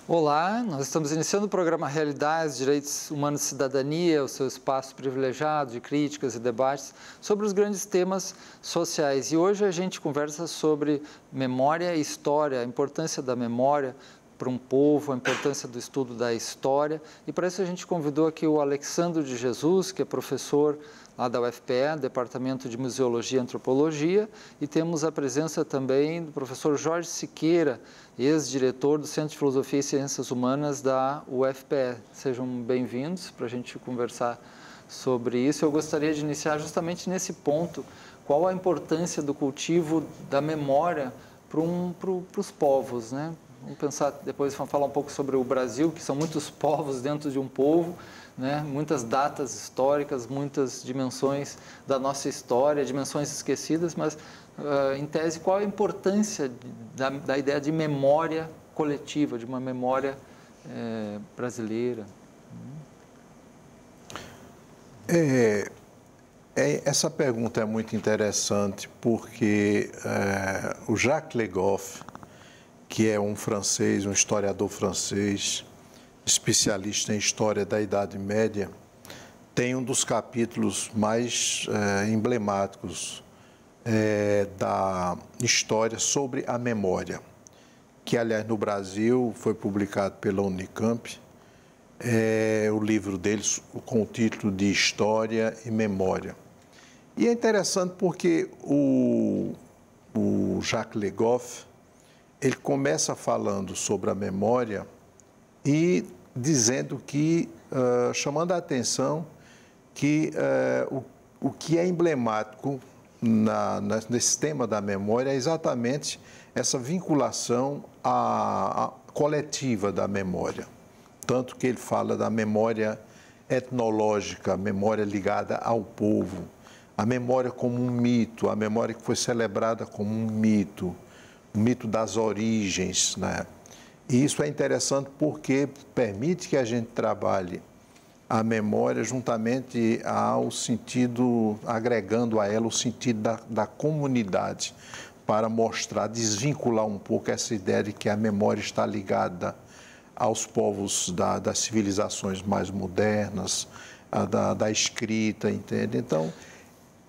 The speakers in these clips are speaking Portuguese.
Olá, nós estamos iniciando o programa Realidades, Direitos Humanos e Cidadania, o seu espaço privilegiado de críticas e debates sobre os grandes temas sociais. E hoje a gente conversa sobre memória e história, a importância da memória para um povo, a importância do estudo da história. E para isso a gente convidou aqui o Alexandro de Jesus, que é professor lá da UFPE, Departamento de Museologia e Antropologia, e temos a presença também do professor Jorge Siqueira, ex-diretor do Centro de Filosofia e Ciências Humanas da UFPE. Sejam bem-vindos para a gente conversar sobre isso. Eu gostaria de iniciar justamente nesse ponto, qual a importância do cultivo da memória para os povos, né? Vamos pensar, depois vamos falar um pouco sobre o Brasil, que são muitos povos dentro de um povo, né? Muitas datas históricas, muitas dimensões da nossa história, dimensões esquecidas, mas, em tese, qual a importância da ideia de memória coletiva, de uma memória brasileira? Essa pergunta é muito interessante porque o Jacques Le Goff, que é um francês, um historiador francês, especialista em história da Idade Média, tem um dos capítulos mais emblemáticos da história sobre a memória, que, aliás, no Brasil foi publicado pela Unicamp, o livro deles com o título de História e Memória. E é interessante porque o Jacques Le Goff, ele começa falando sobre a memória e dizendo que, chamando a atenção, que o que é emblemático nesse tema da memória é exatamente essa vinculação coletiva da memória. Tanto que ele fala da memória etnológica, a memória ligada ao povo, a memória como um mito, a memória que foi celebrada como um mito, o mito das origens, né? E isso é interessante porque permite que a gente trabalhe a memória juntamente ao sentido, agregando a ela o sentido da comunidade, para mostrar, desvincular um pouco essa ideia de que a memória está ligada aos povos das civilizações mais modernas, da escrita, entende? Então,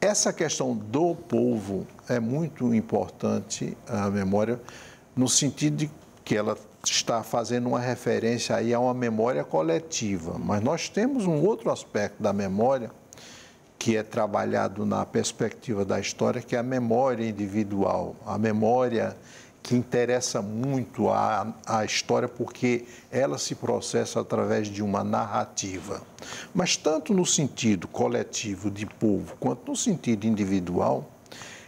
essa questão do povo é muito importante, a memória, no sentido de que ela está fazendo uma referência aí a uma memória coletiva. Mas nós temos um outro aspecto da memória que é trabalhado na perspectiva da história, que é a memória individual, a memória que interessa muito à história porque ela se processa através de uma narrativa. Mas tanto no sentido coletivo de povo, quanto no sentido individual,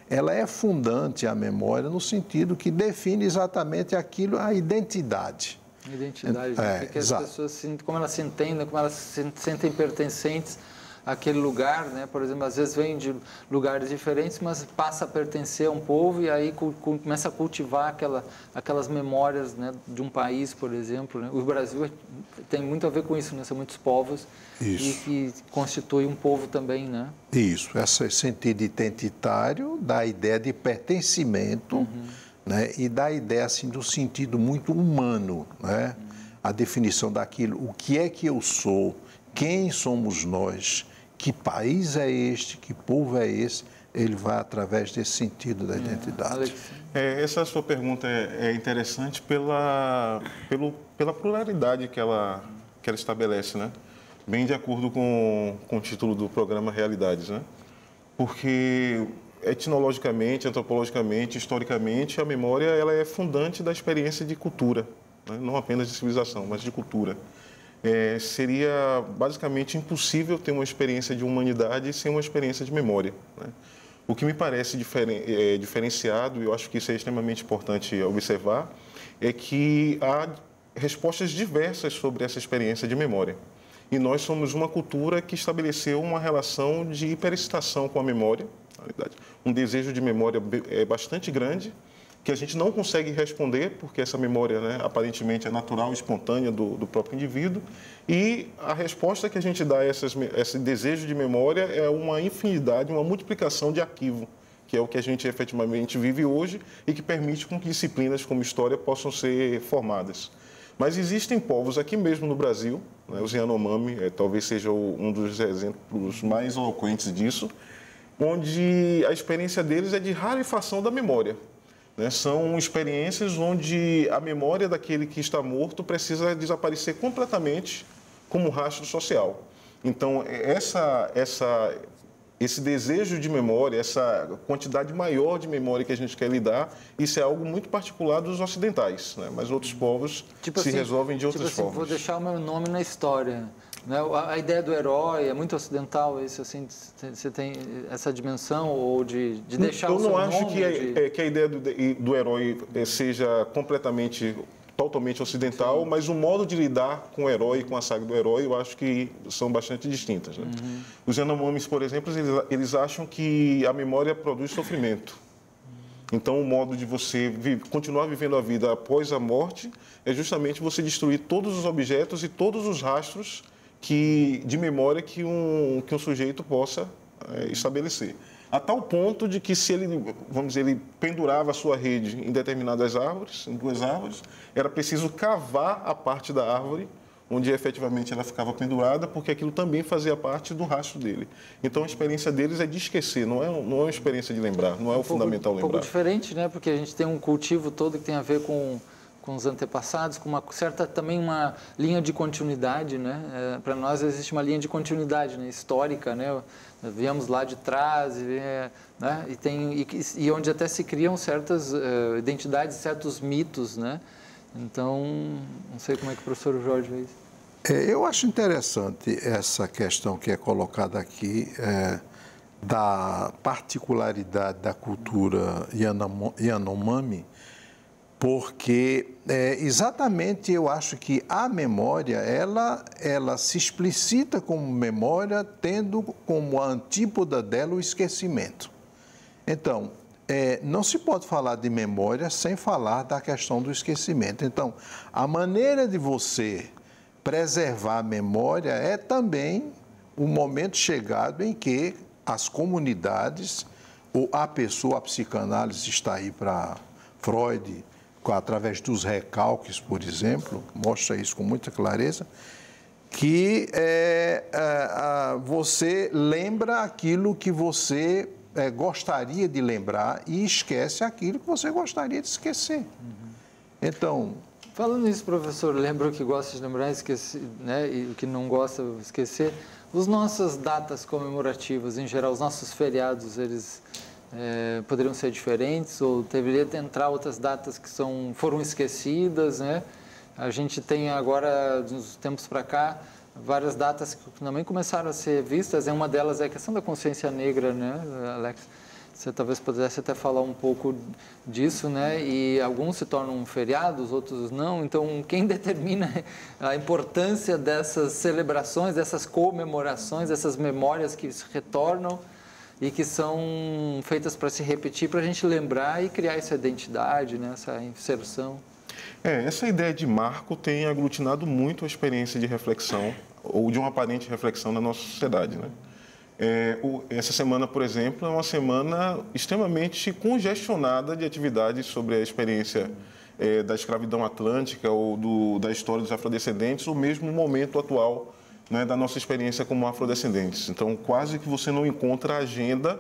ela é fundante a memória no sentido que define exatamente aquilo, a identidade. A identidade, que as pessoas, como elas se entendem, como elas se sentem pertencentes àquele lugar, né? Por exemplo, às vezes vem de lugares diferentes, mas passa a pertencer a um povo e aí começa a cultivar aquelas memórias, né, de um país, por exemplo, né? O Brasil tem muito a ver com isso, né? São muitos povos e que constitui um povo também, né? Isso, esse sentido identitário da ideia de pertencimento, né? E da ideia assim, do sentido muito humano, né? A definição daquilo, o que é que eu sou, quem somos nós, que país é este, que povo é esse, ele vai através desse sentido da identidade. Essa sua pergunta é interessante pela pluralidade que ela estabelece, né? Bem de acordo com o título do programa Realidades, né? Porque etnologicamente, antropologicamente, historicamente, a memória ela é fundante da experiência de cultura, né? Não apenas de civilização, mas de cultura. Seria basicamente impossível ter uma experiência de humanidade sem uma experiência de memória, né? O que me parece diferenciado, e eu acho que isso é extremamente importante observar, é que há respostas diversas sobre essa experiência de memória. E nós somos uma cultura que estabeleceu uma relação de hiperexcitação com a memória, na verdade, um desejo de memória bastante grande, que a gente não consegue responder, porque essa memória, né, aparentemente é natural, espontânea do próprio indivíduo, e a resposta que a gente dá a esse desejo de memória é uma infinidade, uma multiplicação de arquivo, que é o que a gente efetivamente vive hoje e que permite com que disciplinas como história possam ser formadas. Mas existem povos aqui mesmo no Brasil, né, os Yanomami, talvez seja um dos exemplos mais eloquentes disso, onde a experiência deles é de rarefação da memória. Né? São experiências onde a memória daquele que está morto precisa desaparecer completamente como rastro social. Então, esse desejo de memória, essa quantidade maior de memória que a gente quer lidar, isso é algo muito particular dos ocidentais, né? Mas outros povos se resolvem de outras formas. Vou deixar o meu nome na história. Né? A ideia do herói é muito ocidental, isso assim, você tem essa dimensão ou de deixar o seu nome? Eu não acho que a ideia do herói seja totalmente ocidental, mas o modo de lidar com o herói e com a saga do herói, eu acho que são bastante distintas. Né? Os Yanomamis, por exemplo, eles acham que a memória produz sofrimento. Então, o modo de você continuar vivendo a vida após a morte é justamente você destruir todos os objetos e todos os rastros de memória que um sujeito possa estabelecer. A tal ponto de que se ele, vamos dizer, ele pendurava a sua rede em determinadas árvores, em 2 árvores, era preciso cavar a parte da árvore onde efetivamente ela ficava pendurada, porque aquilo também fazia parte do rastro dele. Então a experiência deles é de esquecer, não é uma experiência de lembrar, não é o fundamental lembrar. Um pouco diferente, né? Porque a gente tem um cultivo todo que tem a ver com os antepassados, com uma certa também uma linha de continuidade, né? Para nós existe uma linha de continuidade, né? Histórica, né? Viemos lá de trás, né? E onde até se criam certas identidades, certos mitos, né? Então, não sei como é que o professor Jorge vê isso. Eu acho interessante essa questão que é colocada aqui, da particularidade da cultura Yanomami, porque exatamente eu acho que a memória, ela se explicita como memória, tendo como a antípoda dela o esquecimento. Então, não se pode falar de memória sem falar da questão do esquecimento. Então, a maneira de você preservar a memória é também o momento chegado em que as comunidades, ou a pessoa, a psicanálise está aí para Freud, através dos recalques, por exemplo, mostra isso com muita clareza, que você lembra aquilo que você gostaria de lembrar e esquece aquilo que você gostaria de esquecer. Então... Falando nisso, professor, lembra o que gosta de lembrar e esquecer, né? E o que não gosta de esquecer? As nossas datas comemorativas, em geral, os nossos feriados, eles poderiam ser diferentes ou deveria entrar outras datas que foram esquecidas, né? A gente tem agora, dos tempos para cá, várias datas que também começaram a ser vistas. Uma delas é a questão da consciência negra, né, Alex? Você talvez pudesse até falar um pouco disso, né? E alguns se tornam feriados, outros não. Então, quem determina a importância dessas celebrações, dessas comemorações, dessas memórias que se retornam e que são feitas para se repetir, para a gente lembrar e criar essa identidade, né? Essa inserção? Essa ideia de marco tem aglutinado muito a experiência de reflexão ou de uma aparente reflexão na nossa sociedade, né? Essa semana, por exemplo, é uma semana extremamente congestionada de atividades sobre a experiência da escravidão atlântica ou da história dos afrodescendentes, ou mesmo o momento atual, né, da nossa experiência como afrodescendentes. Então, quase que você não encontra agenda,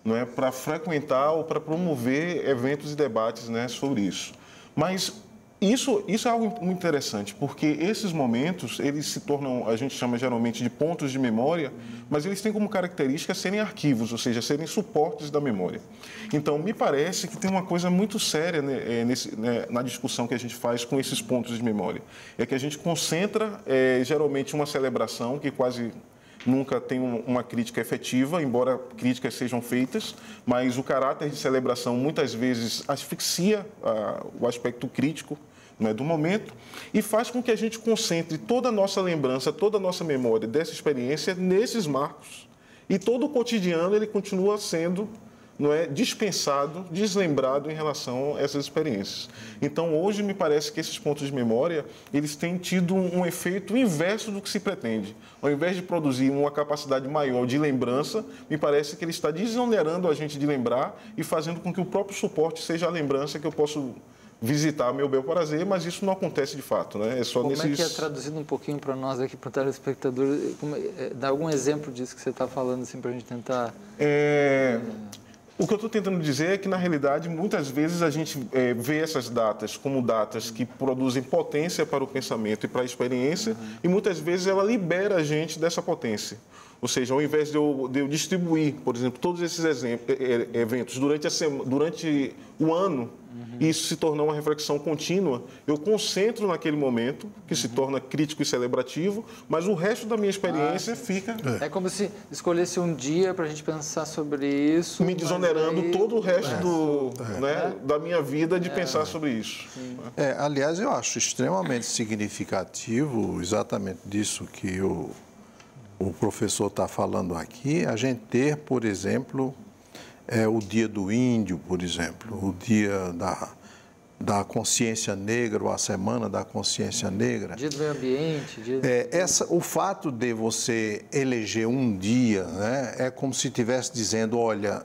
não é, para frequentar ou para promover eventos e debates, né, sobre isso. Mas isso é algo muito interessante, porque esses momentos, eles se tornam, a gente chama geralmente de pontos de memória, mas eles têm como característica serem arquivos, ou seja, serem suportes da memória. Então, me parece que tem uma coisa muito séria, né, na discussão que a gente faz com esses pontos de memória. É que a gente concentra, geralmente, uma celebração que quase nunca tem uma crítica efetiva, embora críticas sejam feitas, mas o caráter de celebração muitas vezes asfixia o aspecto crítico, né, do momento, e faz com que a gente concentre toda a nossa lembrança, toda a nossa memória dessa experiência nesses marcos. E todo o cotidiano ele continua sendo, não é, dispensado, deslembrado em relação a essas experiências. Então, hoje, me parece que esses pontos de memória, eles têm tido um efeito inverso do que se pretende. Ao invés de produzir uma capacidade maior de lembrança, me parece que ele está desonerando a gente de lembrar e fazendo com que o próprio suporte seja a lembrança que eu posso visitar a meu bel prazer, mas isso não acontece de fato, né? É só Como nesses... é que é, traduzindo um pouquinho para nós aqui, para o telespectador, dá algum exemplo disso que você está falando, assim, para a gente tentar... O que eu estou tentando dizer é que, na realidade, muitas vezes a gente vê essas datas como datas que produzem potência para o pensamento e para a experiência, e muitas vezes ela libera a gente dessa potência. Ou seja, ao invés de eu distribuir, por exemplo, todos esses eventos durante o ano, e isso se tornar uma reflexão contínua, eu concentro naquele momento, que se torna crítico e celebrativo, mas o resto da minha experiência fica... É como se escolhesse um dia para a gente pensar sobre isso. Me desonerando todo o resto da minha vida de pensar sobre isso. Aliás, eu acho extremamente significativo, exatamente disso que o professor está falando aqui, a gente ter, por exemplo, o Dia do Índio, por exemplo, o Dia da Consciência Negra, ou a Semana da Consciência Negra. Dia do Meio Ambiente. O fato de você eleger um dia, né, é como se estivesse dizendo, olha,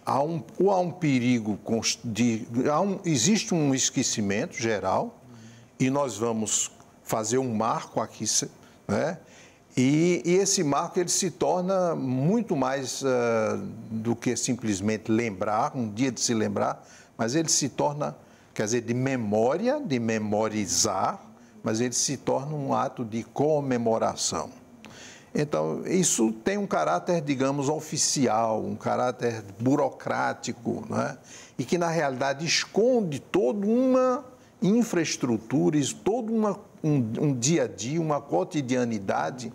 há um perigo, existe um esquecimento geral e nós vamos fazer um marco aqui, né? E esse marco ele se torna muito mais do que simplesmente lembrar, um dia de se lembrar, mas ele se torna, quer dizer, de memória, de memorizar, mas ele se torna um ato de comemoração. Então, isso tem um caráter, digamos, oficial, um caráter burocrático, né? E que, na realidade, esconde toda uma infraestrutura, todo um dia a dia, uma cotidianidade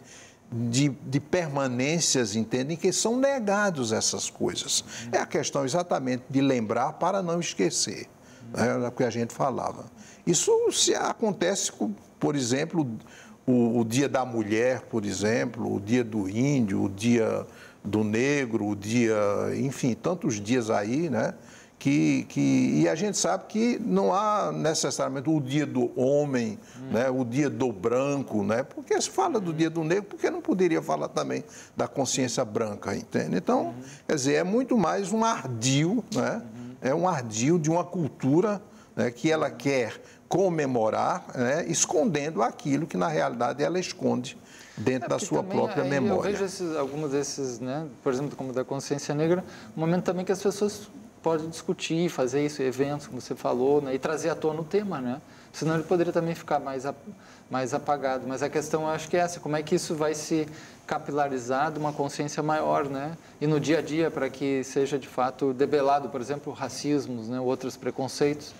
de permanências, entendem, que são negados essas coisas. É a questão exatamente de lembrar para não esquecer, né, o que a gente falava. Isso se acontece, por exemplo, o Dia da Mulher, por exemplo, o Dia do Índio, o Dia do Negro, o dia, enfim, tantos dias aí, né? E a gente sabe que não há necessariamente o dia do homem, né, o dia do branco, né, porque se fala do dia do negro, porque não poderia falar também da consciência branca, entende? Então, quer dizer, é muito mais um ardil, né, é um ardil de uma cultura, né, que ela quer comemorar, né, escondendo aquilo que, na realidade, ela esconde dentro da sua própria memória. Eu vejo alguns desses, né, por exemplo, como da consciência negra, um momento também que as pessoas podem discutir, fazer isso, eventos, como você falou, né, e trazer à tona o tema, né? Senão ele poderia também ficar mais apagado. Mas a questão, eu acho que é essa, como é que isso vai se capilarizar de uma consciência maior, né? E no dia a dia, para que seja, de fato, debelado, por exemplo, racismos, né, outros preconceitos,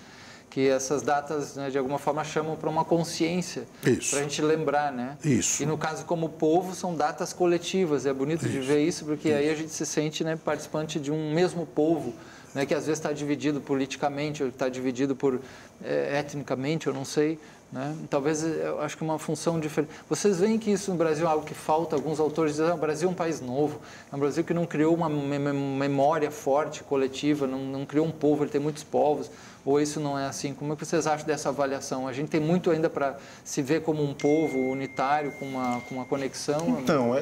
que essas datas, né, de alguma forma, chamam para uma consciência, para a gente lembrar, né? Isso. E no caso, como povo, são datas coletivas. É bonito de ver isso, porque aí a gente se sente, né, participante de um mesmo povo, né, que às vezes está dividido politicamente, ou está dividido etnicamente, eu não sei, né? Talvez, eu acho que uma função diferente. Vocês veem que isso no Brasil é algo que falta, alguns autores dizem, o Brasil é um país novo, é um Brasil que não criou uma memória forte, coletiva, não criou um povo, ele tem muitos povos, ou isso não é assim? Como é que vocês acham dessa avaliação? A gente tem muito ainda para se ver como um povo unitário, com uma conexão? Então,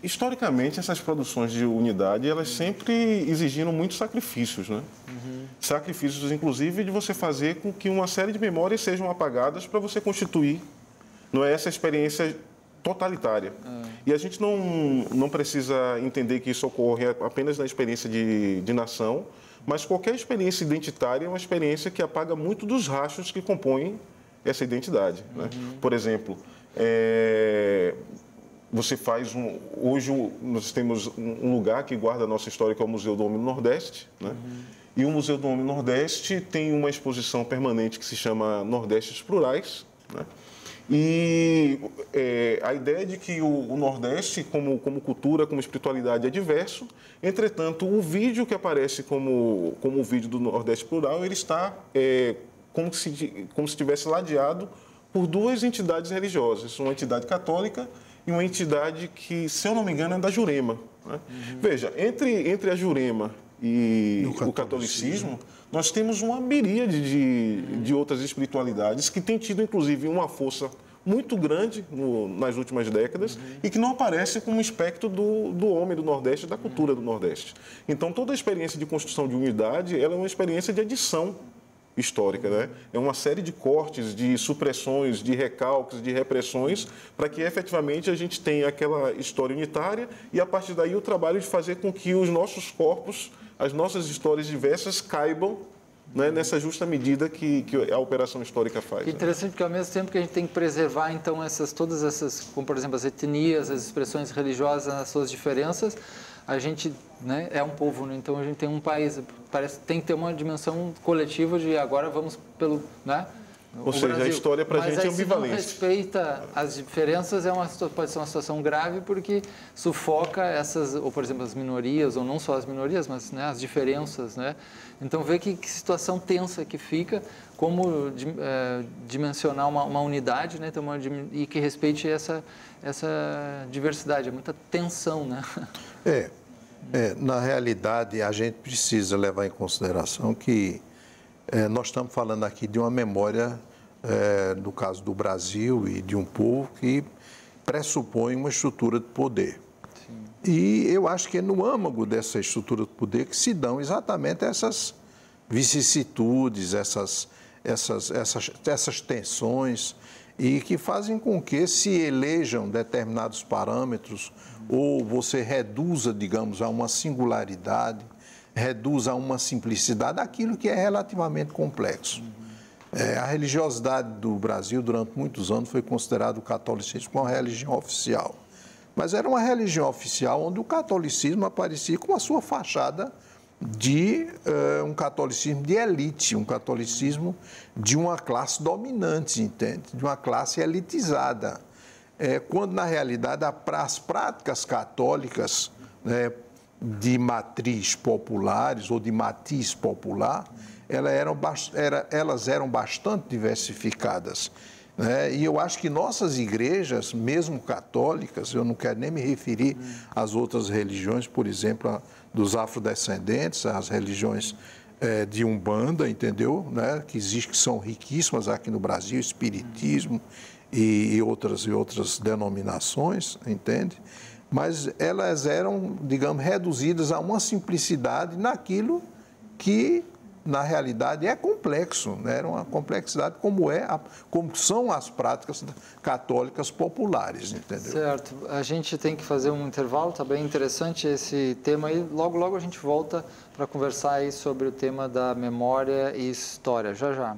historicamente, essas produções de unidade, elas sempre exigiram muitos sacrifícios, né? Sacrifícios, inclusive, de você fazer com que uma série de memórias sejam apagadas para você constituir, não é, essa experiência totalitária. E a gente não precisa entender que isso ocorre apenas na experiência de nação, mas qualquer experiência identitária é uma experiência que apaga muito dos rastros que compõem essa identidade, né? Por exemplo, você faz hoje nós temos um lugar que guarda a nossa história, que é o Museu do Homem do Nordeste, né? E o Museu do Homem do Nordeste tem uma exposição permanente que se chama Nordestes Plurais, né? E a ideia é de que o Nordeste, como cultura, como espiritualidade, é diverso. Entretanto, o vídeo que aparece como o vídeo do Nordeste Plural, ele está como se estivesse ladeado por duas entidades religiosas, uma entidade católica e uma entidade que, se eu não me engano, é da Jurema, né? Veja, entre a Jurema e o catolicismo, nós temos uma miríade de outras espiritualidades que têm tido, inclusive, uma força muito grande nas últimas décadas e que não aparece como um espectro do homem do Nordeste, da cultura do Nordeste. Então, toda a experiência de construção de unidade, ela é uma experiência de adição histórica, né? É uma série de cortes, de supressões, de recalques, de repressões, para que efetivamente a gente tenha aquela história unitária e, a partir daí, o trabalho de fazer com que os nossos corpos, as nossas histórias diversas caibam, né, nessa justa medida que a operação histórica faz. Interessante, porque ao mesmo tempo que a gente tem que preservar, então, todas essas, como por exemplo as etnias, as expressões religiosas nas suas diferenças, a gente, né, é um povo, né? Então a gente tem um país, parece que tem que ter uma dimensão coletiva de agora vamos pelo, né? Ou seja, Brasil. A história para a gente é ambivalente. Mas se não respeita as diferenças, pode ser uma situação grave, porque sufoca essas, ou por exemplo, as minorias, ou não só as minorias, mas, né, as diferenças, né? Então, vê que situação tensa que fica, como dimensionar uma unidade, né? Então, e que respeite essa diversidade, é muita tensão, né? Na realidade, a gente precisa levar em consideração que nós estamos falando aqui de uma memória, no caso do Brasil e de um povo que pressupõe uma estrutura de poder. Sim. E eu acho que é no âmago dessa estrutura de poder que se dão exatamente essas vicissitudes, essas tensões, e que fazem com que se elejam determinados parâmetros ou você reduza, digamos, a uma singularidade, reduz a uma simplicidade aquilo que é relativamente complexo. A religiosidade do Brasil, durante muitos anos, foi considerado o catolicismo como uma religião oficial. Mas era uma religião oficial onde o catolicismo aparecia com a sua fachada de um catolicismo de elite, um catolicismo de uma classe dominante, entende? De uma classe elitizada. Quando, na realidade, as práticas católicas, né, de matriz populares ou de matiz popular, elas eram bastante diversificadas, né? E eu acho que nossas igrejas, mesmo católicas, eu não quero nem me referir às outras religiões, por exemplo, dos afrodescendentes, as religiões de Umbanda, entendeu? Né? Que existem, que são riquíssimas aqui no Brasil, espiritismo e outras denominações, entende? Mas elas eram, digamos, reduzidas a uma simplicidade naquilo que, na realidade, é complexo, né? Era uma complexidade como são as práticas católicas populares, entendeu? Certo. A gente tem que fazer um intervalo, está bem interessante esse tema aí. Logo, logo a gente volta para conversar aí sobre o tema da memória e história. Já, já.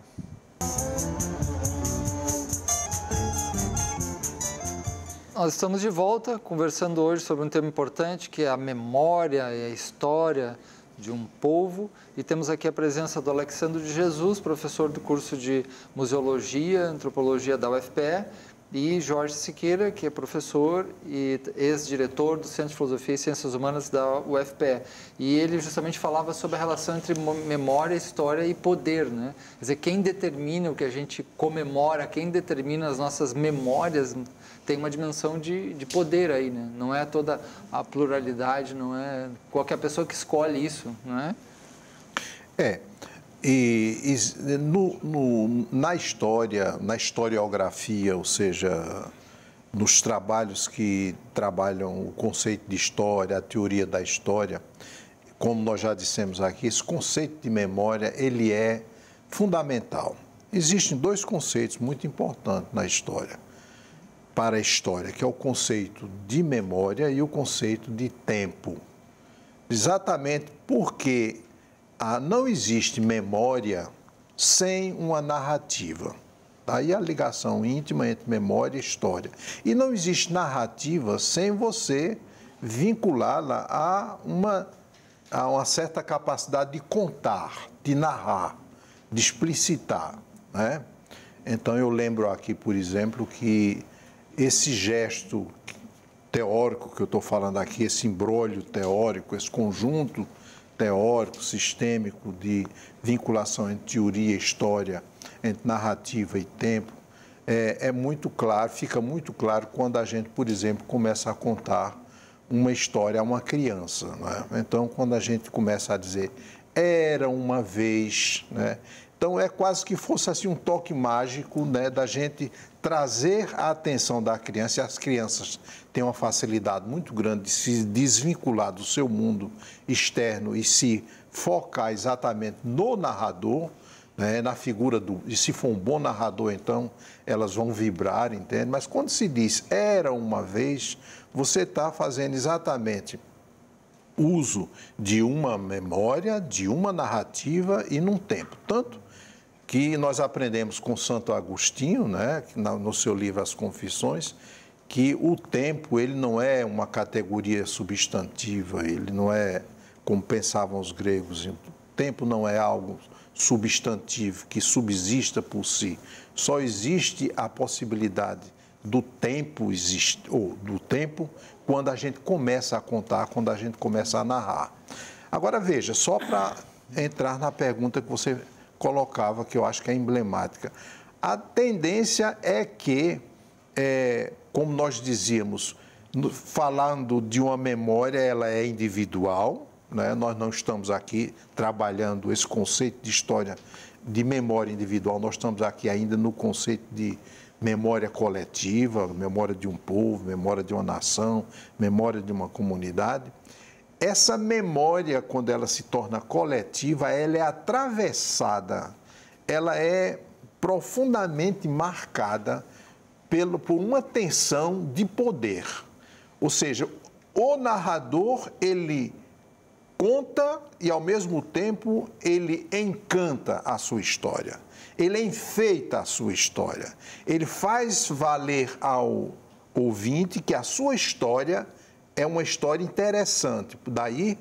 Nós estamos de volta, conversando hoje sobre um tema importante, que é a memória e a história de um povo. E temos aqui a presença do Alexandre de Jesus, professor do curso de Museologia, Antropologia da UFPE, e Jorge Siqueira, que é professor e ex-diretor do Centro de Filosofia e Ciências Humanas da UFPE. E ele justamente falava sobre a relação entre memória, história e poder, né? Quer dizer, quem determina o que a gente comemora, quem determina as nossas memórias, tem uma dimensão de poder aí, né? Não é toda a pluralidade, não é qualquer pessoa que escolhe isso, não é? Na história, na historiografia, ou seja, nos trabalhos que trabalham o conceito de história, a teoria da história, como nós já dissemos aqui, esse conceito de memória, ele é fundamental. Existem dois conceitos muito importantes na história, para a história, que é o conceito de memória e o conceito de tempo. Exatamente porque não existe memória sem uma narrativa. Daí a ligação íntima entre memória e história. E não existe narrativa sem você vinculá-la a uma certa capacidade de contar, de narrar, de explicitar, né? Então eu lembro aqui, por exemplo, que esse gesto teórico que eu estou falando aqui, esse imbróglio teórico, esse conjunto teórico, sistêmico de vinculação entre teoria e história, entre narrativa e tempo, é muito claro, fica muito claro quando a gente, por exemplo, começa a contar uma história a uma criança, né? Então, quando a gente começa a dizer, era uma vez, né? Então, é quase que fosse assim um toque mágico, né, da gente trazer a atenção da criança, e as crianças têm uma facilidade muito grande de se desvincular do seu mundo externo e se focar exatamente no narrador, né, na figura e se for um bom narrador, então, elas vão vibrar, entende? Mas quando se diz era uma vez, você está fazendo exatamente uso de uma memória, de uma narrativa e num tempo. Tanto que nós aprendemos com Santo Agostinho, né, no seu livro As Confissões, que o tempo ele não é uma categoria substantiva, ele não é, como pensavam os gregos, o tempo não é algo substantivo que subsista por si. Só existe a possibilidade do tempo quando a gente começa a contar, quando a gente começa a narrar. Agora veja, só para entrar na pergunta que você colocava, que eu acho que é emblemática. A tendência é que, como nós dizíamos, falando de uma memória, ela é individual, né? Nós não estamos aqui trabalhando esse conceito de história de memória individual, nós estamos aqui ainda no conceito de memória coletiva, memória de um povo, memória de uma nação, memória de uma comunidade. Essa memória, quando ela se torna coletiva, ela é atravessada, ela é profundamente marcada por uma tensão de poder. Ou seja, o narrador, ele conta e, ao mesmo tempo, ele encanta a sua história. Ele enfeita a sua história. Ele faz valer ao ouvinte que a sua história é uma história interessante. Daí,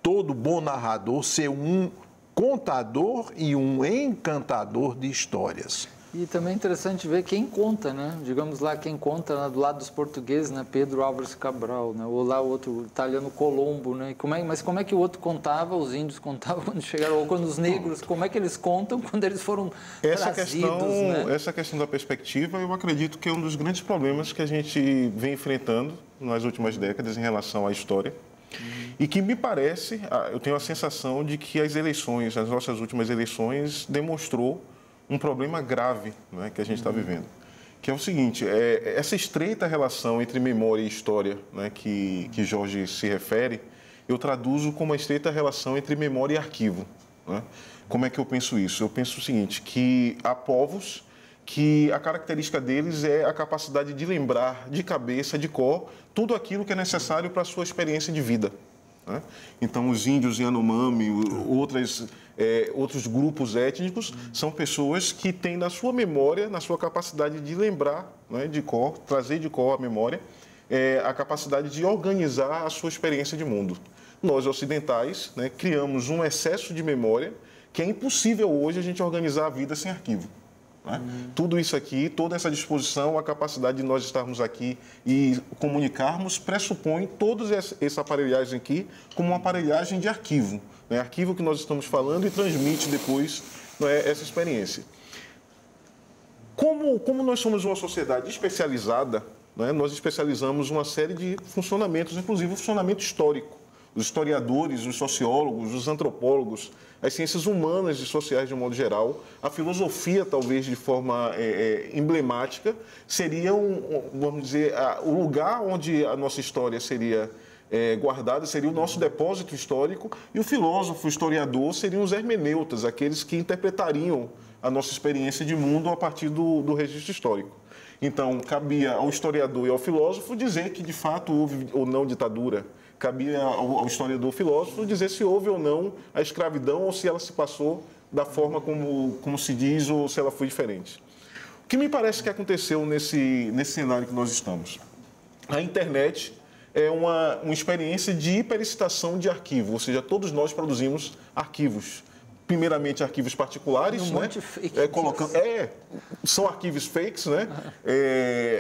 todo bom narrador ser um contador e um encantador de histórias. E também é interessante ver quem conta, né? Digamos lá, quem conta, né, do lado dos portugueses, né? Pedro Álvares Cabral, né? Ou lá o outro italiano Colombo, né? Mas como é que o outro contava, os índios contavam quando chegaram, ou quando os negros, como é que eles contam quando eles foram trazidos, né? Essa questão da perspectiva, eu acredito que é um dos grandes problemas que a gente vem enfrentando nas últimas décadas em relação à história. E que me parece, eu tenho a sensação de que as nossas últimas eleições demonstrou um problema grave, né, que a gente está vivendo, que é o seguinte, essa estreita relação entre memória e história, né, que Jorge se refere, eu traduzo como uma estreita relação entre memória e arquivo, né? Como é que eu penso isso? Eu penso o seguinte, que há povos que a característica deles é a capacidade de lembrar de cabeça, de cor, tudo aquilo que é necessário para a sua experiência de vida, né? Então, os índios Yanomami, outros grupos étnicos, são pessoas que têm na sua memória, na sua capacidade de lembrar, né, de cor, trazer de cor a memória, a capacidade de organizar a sua experiência de mundo. Nós, ocidentais, né, criamos um excesso de memória que é impossível hoje a gente organizar a vida sem arquivo. Né? Tudo isso aqui, toda essa disposição, a capacidade de nós estarmos aqui e comunicarmos, pressupõe toda essa aparelhagem aqui como uma aparelhagem de arquivo. Né? Arquivo que nós estamos falando e transmite depois, né, essa experiência. Como nós somos uma sociedade especializada, né, nós especializamos uma série de funcionamentos, inclusive o funcionamento histórico. Os historiadores, os sociólogos, os antropólogos, as ciências humanas e sociais de um modo geral, a filosofia, talvez de forma emblemática, seria, vamos dizer, o lugar onde a nossa história seria guardada, seria o nosso depósito histórico, e o filósofo, o historiador, seriam os hermeneutas, aqueles que interpretariam a nossa experiência de mundo a partir do registro histórico. Então, cabia ao historiador e ao filósofo dizer que, de fato, houve ou não ditadura. Cabia ao historiador filósofo dizer se houve ou não a escravidão ou se ela se passou da forma como se diz ou se ela foi diferente. O que me parece que aconteceu nesse cenário que nós estamos? A internet é uma experiência de hiperexcitação de arquivo, ou seja, todos nós produzimos arquivos. Primeiramente, arquivos particulares, né? São arquivos fakes, né?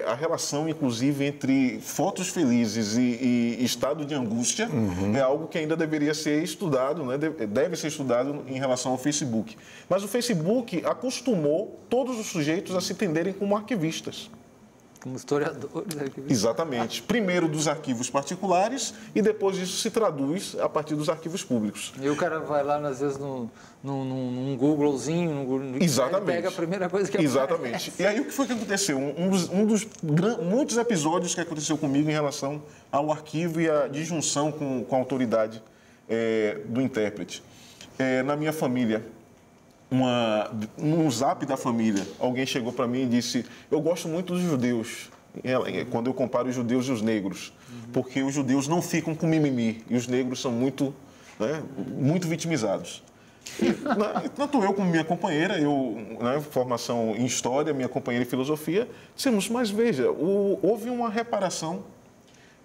A relação, inclusive, entre fotos felizes e estado de angústia é algo que ainda deveria ser estudado, né? Deve ser estudado em relação ao Facebook. Mas o Facebook acostumou todos os sujeitos a se entenderem como arquivistas. Como historiadores. Exatamente. Primeiro dos arquivos particulares e depois isso se traduz a partir dos arquivos públicos. E o cara vai lá, às vezes, num Googlezinho, Exatamente. Pega a primeira coisa que Exatamente. aparece. E aí o que foi que aconteceu? Um dos muitos episódios que aconteceu comigo em relação ao arquivo e a disjunção com a autoridade do intérprete. Na minha família, num zap da família, alguém chegou para mim e disse: eu gosto muito dos judeus, quando eu comparo os judeus e os negros, porque os judeus não ficam com mimimi e os negros são muito, né, muito vitimizados. Tanto eu como minha companheira, formação em História, minha companheira em Filosofia, dissemos: mas veja, houve uma reparação,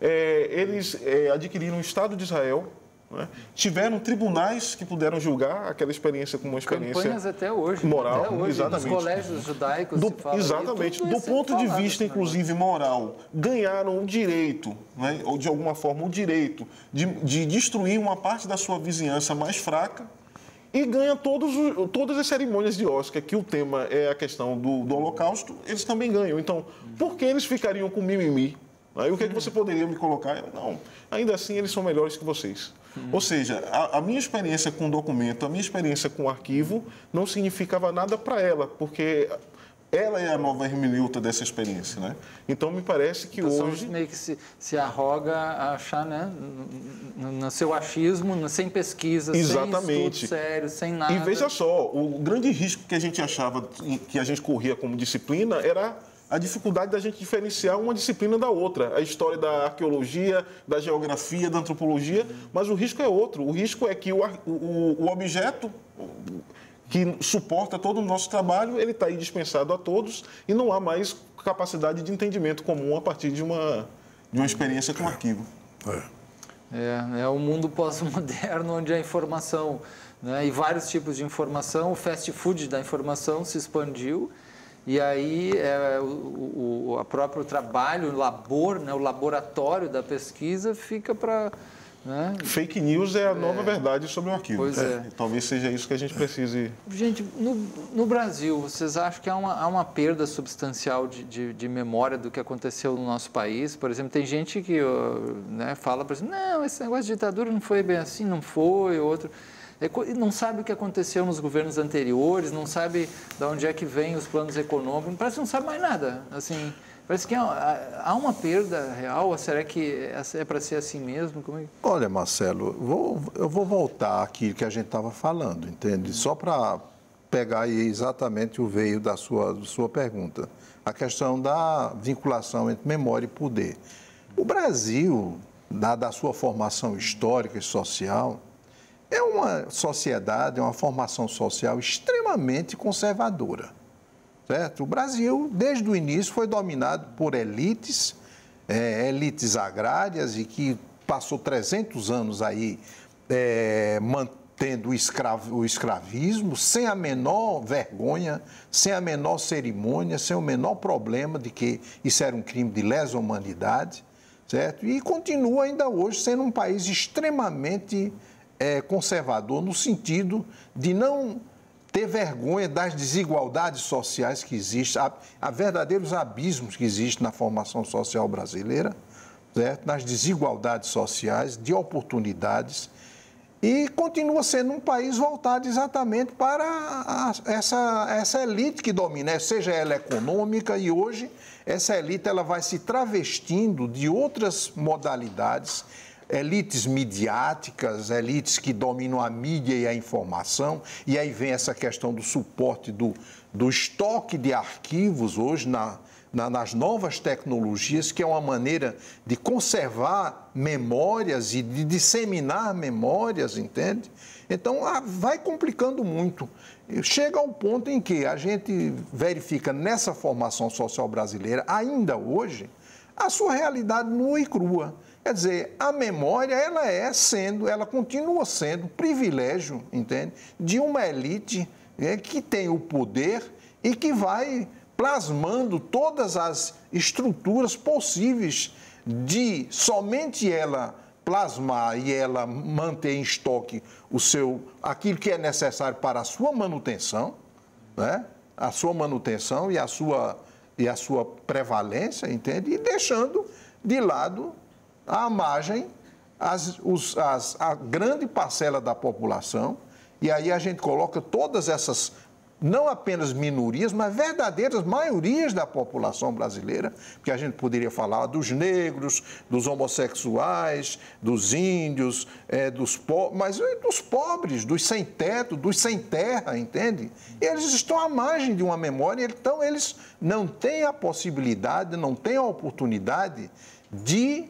eles adquiriram o Estado de Israel, né? Tiveram tribunais que puderam julgar aquela experiência como uma experiência campanhas até hoje, moral, até hoje, exatamente. Nos colégios judaicos exatamente, do ponto de vista, inclusive, moral, ganharam o direito, né? Ou de alguma forma o direito de destruir uma parte da sua vizinhança mais fraca e ganha todas as cerimônias de Oscar, que o tema é a questão do Holocausto, eles também ganham. Então, por que eles ficariam com mimimi? Aí o que é que você poderia me colocar? Não, ainda assim eles são melhores que vocês. Ou seja, a minha experiência com o documento, a minha experiência com o arquivo não significava nada para ela, porque ela é a nova hermeneuta dessa experiência, né? Então, me parece que hoje... meio que se arroga a achar, né, no seu achismo, sem pesquisa, exatamente, sem estudo sério, sem nada. E veja só, o grande risco que a gente achava, que a gente corria como disciplina, era a dificuldade da gente diferenciar uma disciplina da outra. A história da arqueologia, da geografia, da antropologia, mas o risco é outro. O risco é que o objeto que suporta todo o nosso trabalho, ele está aí dispensado a todos e não há mais capacidade de entendimento comum a partir de uma experiência com arquivo. É o mundo pós-moderno onde a informação, né, e vários tipos de informação, o fast food da informação se expandiu. E aí o próprio trabalho, o labor, né, o laboratório da pesquisa fica para... Né? Fake news é a nova verdade sobre o arquivo. Pois é. Talvez seja isso que a gente precise... Gente, no Brasil, vocês acham que há uma perda substancial de memória do que aconteceu no nosso país? Por exemplo, tem gente que, né, fala, por exemplo, não, esse negócio de ditadura não foi bem assim, não foi, outro... Não sabe o que aconteceu nos governos anteriores, não sabe de onde é que vêm os planos econômicos, parece que não sabe mais nada. Assim, parece que há uma perda real, será que é para ser assim mesmo? Como é? Olha, Marcelo, eu vou voltar àquilo que a gente estava falando, entende? Só para pegar aí exatamente o veio da sua pergunta. A questão da vinculação entre memória e poder. O Brasil, dada a sua formação histórica e social, é uma sociedade, é uma formação social extremamente conservadora, certo? O Brasil, desde o início, foi dominado por elites, elites agrárias, e que passou 300 anos aí mantendo o escravismo, sem a menor vergonha, sem a menor cerimônia, sem o menor problema de que isso era um crime de lesa humanidade, certo? E continua ainda hoje sendo um país extremamente... conservador, no sentido de não ter vergonha das desigualdades sociais que existem, há verdadeiros abismos que existem na formação social brasileira, certo? Nas desigualdades sociais, de oportunidades, e continua sendo um país voltado exatamente para essa elite que domina, seja ela econômica, e hoje essa elite ela vai se travestindo de outras modalidades, elites midiáticas, elites que dominam a mídia e a informação, e aí vem essa questão do suporte do estoque de arquivos hoje nas novas tecnologias, que é uma maneira de conservar memórias e de disseminar memórias, entende? Então, vai complicando muito. Chega ao ponto em que a gente verifica nessa formação social brasileira, ainda hoje, a sua realidade nua e crua. Quer dizer, a memória, ela continua sendo privilégio, entende? De uma elite que tem o poder e que vai plasmando todas as estruturas possíveis de somente ela plasmar e ela manter em estoque aquilo que é necessário para a sua manutenção, né? A sua manutenção e a sua prevalência, entende? E deixando de lado à margem a grande parcela da população, e aí a gente coloca todas essas não apenas minorias, mas verdadeiras maiorias da população brasileira, porque a gente poderia falar dos negros, dos homossexuais, dos índios, mas dos pobres, dos sem teto, dos sem terra, entende? Eles estão à margem de uma memória, então eles não têm a possibilidade, não têm a oportunidade de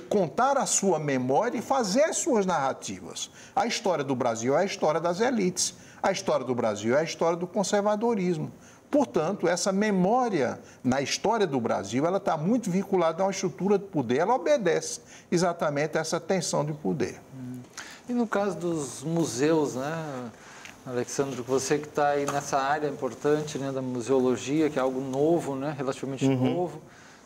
contar a sua memória e fazer as suas narrativas. A história do Brasil é a história das elites. A história do Brasil é a história do conservadorismo. Portanto, essa memória na história do Brasil, ela está muito vinculada a uma estrutura de poder, ela obedece exatamente a essa tensão de poder. E no caso dos museus, né, Alexandre, você que está aí nessa área importante, né, da museologia, que é algo novo, né, relativamente novo,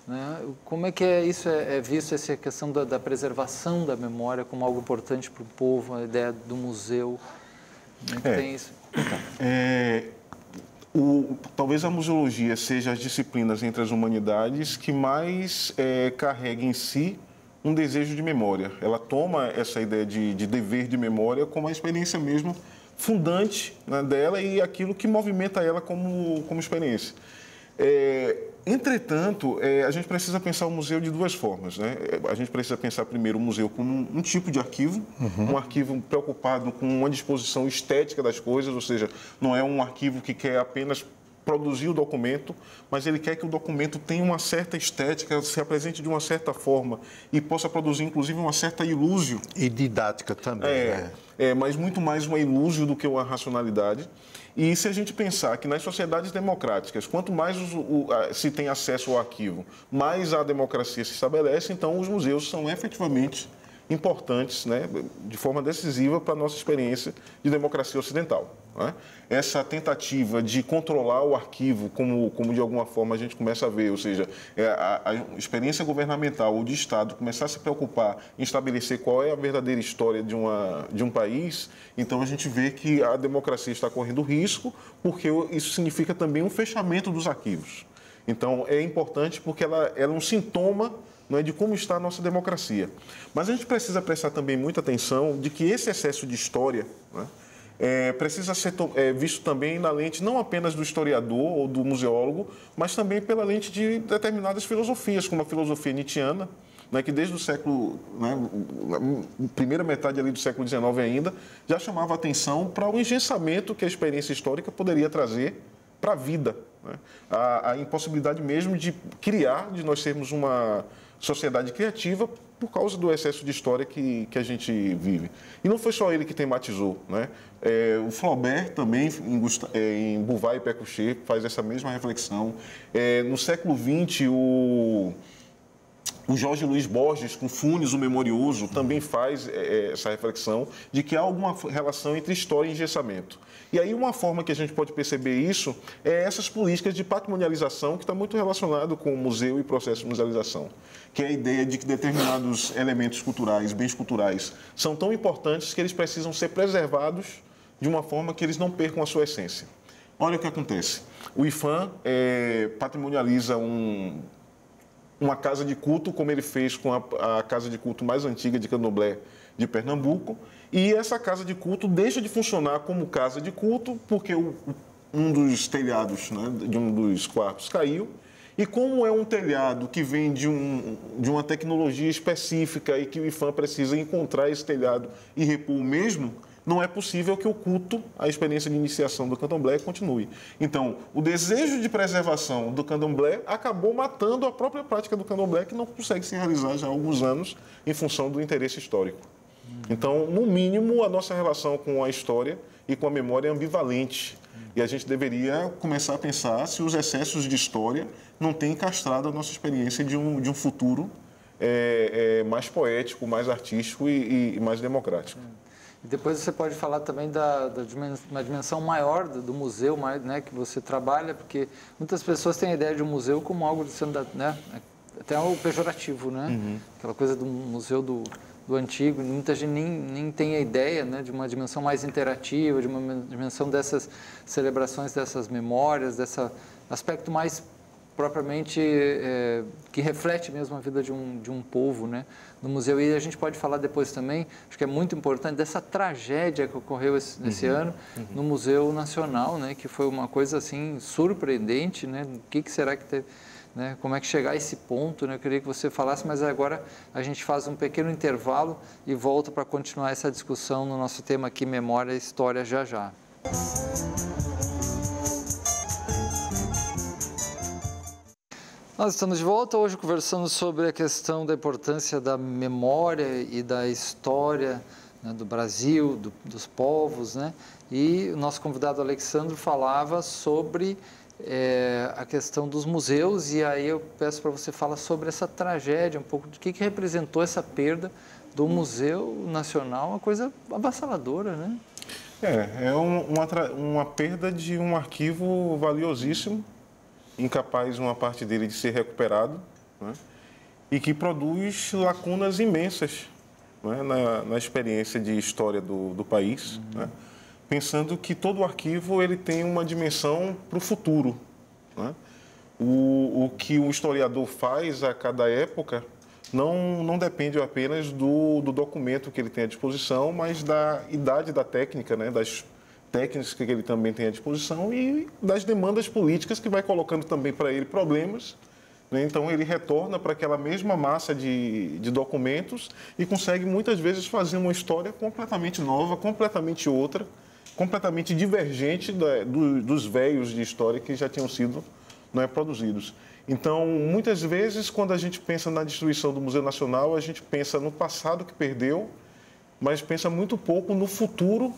né, como é que isso é visto, essa questão da preservação da memória como algo importante para o povo, a ideia do museu? Tem isso. Talvez a museologia seja as disciplinas entre as humanidades que mais carrega em si um desejo de memória. Ela toma essa ideia de dever de memória como a experiência mesmo fundante, né, dela e aquilo que movimenta ela como experiência. Entretanto, a gente precisa pensar o museu de duas formas, né? A gente precisa pensar primeiro o museu como um tipo de arquivo, um arquivo preocupado com uma disposição estética das coisas, ou seja, não é um arquivo que quer apenas produzir o documento, mas ele quer que o documento tenha uma certa estética, se apresente de uma certa forma e possa produzir, inclusive, uma certa ilúzio. E didática também, né? Mas muito mais uma ilúzio do que uma racionalidade. E se a gente pensar que nas sociedades democráticas, quanto mais se tem acesso ao arquivo, mais a democracia se estabelece, então os museus são efetivamente importantes, né, de forma decisiva para a nossa experiência de democracia ocidental, né? Essa tentativa de controlar o arquivo, como de alguma forma a gente começa a ver, ou seja, a experiência governamental ou de Estado começar a se preocupar em estabelecer qual é a verdadeira história de um país, então a gente vê que a democracia está correndo risco, porque isso significa também um fechamento dos arquivos. Então, é importante porque ela é um sintoma, não é, de como está a nossa democracia. Mas a gente precisa prestar também muita atenção de que esse excesso de história, né, precisa ser visto também na lente não apenas do historiador ou do museólogo, mas também pela lente de determinadas filosofias, como a filosofia nietzschiana, né, que desde o século, né, primeira metade ali do século XIX ainda, já chamava atenção para o engensamento que a experiência histórica poderia trazer para a vida, né? A impossibilidade mesmo de nós sermos uma sociedade criativa por causa do excesso de história que a gente vive. E não foi só ele que tematizou, né? O Flaubert também, em Bouvard e Pécuchet, faz essa mesma reflexão. No século XX, o Jorge Luiz Borges, com Funes, o Memorioso, também faz essa reflexão de que há alguma relação entre história e engessamento. E aí uma forma que a gente pode perceber isso é essas políticas de patrimonialização que está muito relacionado com o museu e processo de musealização, que é a ideia de que determinados elementos culturais, bens culturais, são tão importantes que eles precisam ser preservados de uma forma que eles não percam a sua essência. Olha o que acontece. O IPHAN patrimonializa uma casa de culto, como ele fez com a casa de culto mais antiga de Candomblé de Pernambuco, e essa casa de culto deixa de funcionar como casa de culto porque um dos telhados, né, de um dos quartos caiu, e como é um telhado que vem de uma tecnologia específica e que o IPHAN precisa encontrar esse telhado e repor o mesmo, não é possível que o culto, a experiência de iniciação do candomblé, continue. Então, o desejo de preservação do candomblé acabou matando a própria prática do candomblé, que não consegue se realizar já há alguns anos em função do interesse histórico. Então, no mínimo, a nossa relação com a história e com a memória é ambivalente. E a gente deveria começar a pensar se os excessos de história não têm castrado a nossa experiência de um futuro mais poético, mais artístico e mais democrático. E depois você pode falar também uma dimensão maior do museu, né, que você trabalha, porque muitas pessoas têm a ideia de um museu como algo né, até algo pejorativo, né? Aquela coisa do museu do antigo, muita gente nem tem a ideia, né, de uma dimensão mais interativa, de uma dimensão dessas celebrações, dessas memórias, desse aspecto mais propriamente que reflete mesmo a vida de um povo, né, no museu. E a gente pode falar depois também, acho que é muito importante, dessa tragédia que ocorreu esse ano no Museu Nacional, né, que foi uma coisa assim surpreendente, né, o que será que teve, né, como é que chegar a esse ponto, né, eu queria que você falasse, mas agora a gente faz um pequeno intervalo e volta para continuar essa discussão no nosso tema aqui, Memória e História, já já. Nós estamos de volta hoje conversando sobre a questão da importância da memória e da história, né, do Brasil, dos povos, né? E o nosso convidado Alexandre falava sobre a questão dos museus, e aí eu peço para você falar sobre essa tragédia, um pouco do que representou essa perda do Museu Nacional, uma coisa avassaladora, né? É uma perda de um arquivo valiosíssimo, incapaz uma parte dele de ser recuperado, né? E que produz lacunas imensas, né, na experiência de história do país, né? Pensando que todo arquivo ele tem uma dimensão para o futuro, né? O que o historiador faz a cada época não depende apenas do documento que ele tem à disposição, mas da idade da técnica, né, das técnicas que ele também tem à disposição e das demandas políticas que vai colocando também para ele problemas, né? Então ele retorna para aquela mesma massa de documentos e consegue muitas vezes fazer uma história completamente nova, completamente outra, completamente divergente dos véios de história que já tinham sido, não é, produzidos. Então, muitas vezes, quando a gente pensa na destruição do Museu Nacional, a gente pensa no passado que perdeu, mas pensa muito pouco no futuro,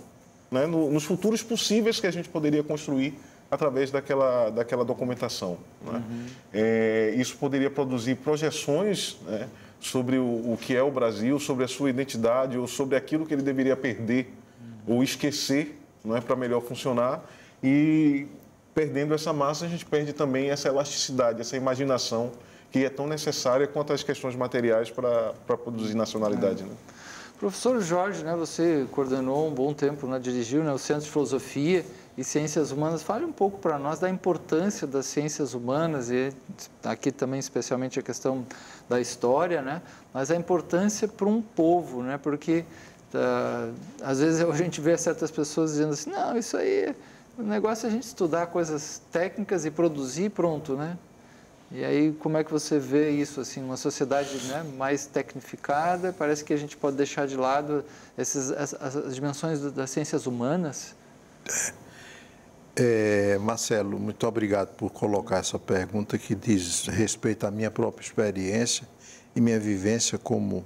né, nos futuros possíveis que a gente poderia construir através daquela documentação, né? Isso poderia produzir projeções, né, sobre o que é o Brasil, sobre a sua identidade ou sobre aquilo que ele deveria perder ou esquecer, não é, para melhor funcionar. E perdendo essa massa, a gente perde também essa elasticidade, essa imaginação que é tão necessária quanto as questões materiais para produzir nacionalidade, né? Professor Jorge, né, você coordenou um bom tempo, né, dirigiu, né, o Centro de Filosofia e Ciências Humanas. Fale um pouco para nós da importância das ciências humanas e aqui também especialmente a questão da história, né, mas a importância para um povo, né, porque às vezes a gente vê certas pessoas dizendo assim, não, isso aí, o negócio é a gente estudar coisas técnicas e produzir pronto, né? E aí, como é que você vê isso, assim, uma sociedade, né, mais tecnificada, parece que a gente pode deixar de lado as dimensões das ciências humanas? Marcelo, muito obrigado por colocar essa pergunta que diz respeito à minha própria experiência e minha vivência como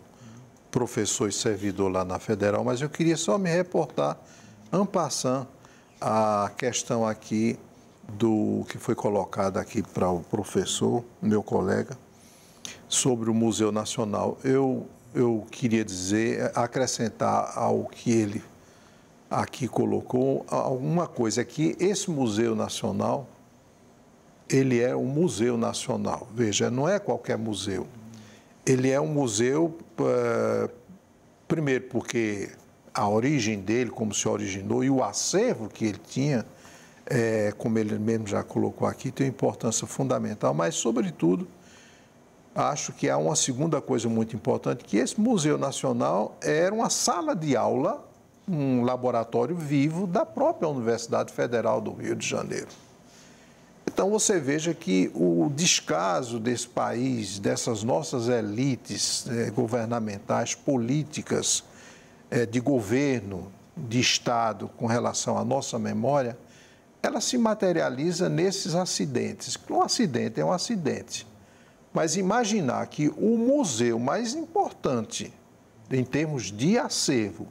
professor e servidor lá na Federal, mas eu queria só me reportar, en passant, a questão aqui do que foi colocado aqui para o professor, meu colega, sobre o Museu Nacional. Eu queria dizer, acrescentar ao que ele aqui colocou, alguma coisa, que esse Museu Nacional, ele é um museu nacional. Veja, não é qualquer museu. Ele é um museu, primeiro porque a origem dele, como se originou, e o acervo que ele tinha, como ele mesmo já colocou aqui, tem uma importância fundamental, mas, sobretudo, acho que há uma segunda coisa muito importante, que esse Museu Nacional era uma sala de aula, um laboratório vivo da própria Universidade Federal do Rio de Janeiro. Então, você veja que o descaso desse país, dessas nossas elites governamentais, políticas, de governo, de Estado, com relação à nossa memória, ela se materializa nesses acidentes. Um acidente é um acidente. Mas imaginar que o museu mais importante, em termos de acervo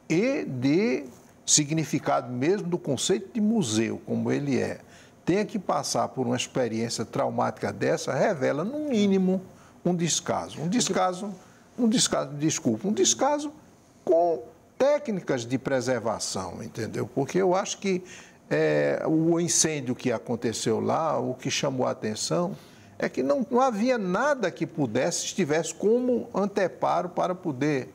e de significado mesmo do conceito de museu, como ele é, tenha que passar por uma experiência traumática dessa, revela, no mínimo, um descaso com técnicas de preservação, entendeu? Porque eu acho que o incêndio que aconteceu lá, o que chamou a atenção, é que não havia nada que estivesse como anteparo para poder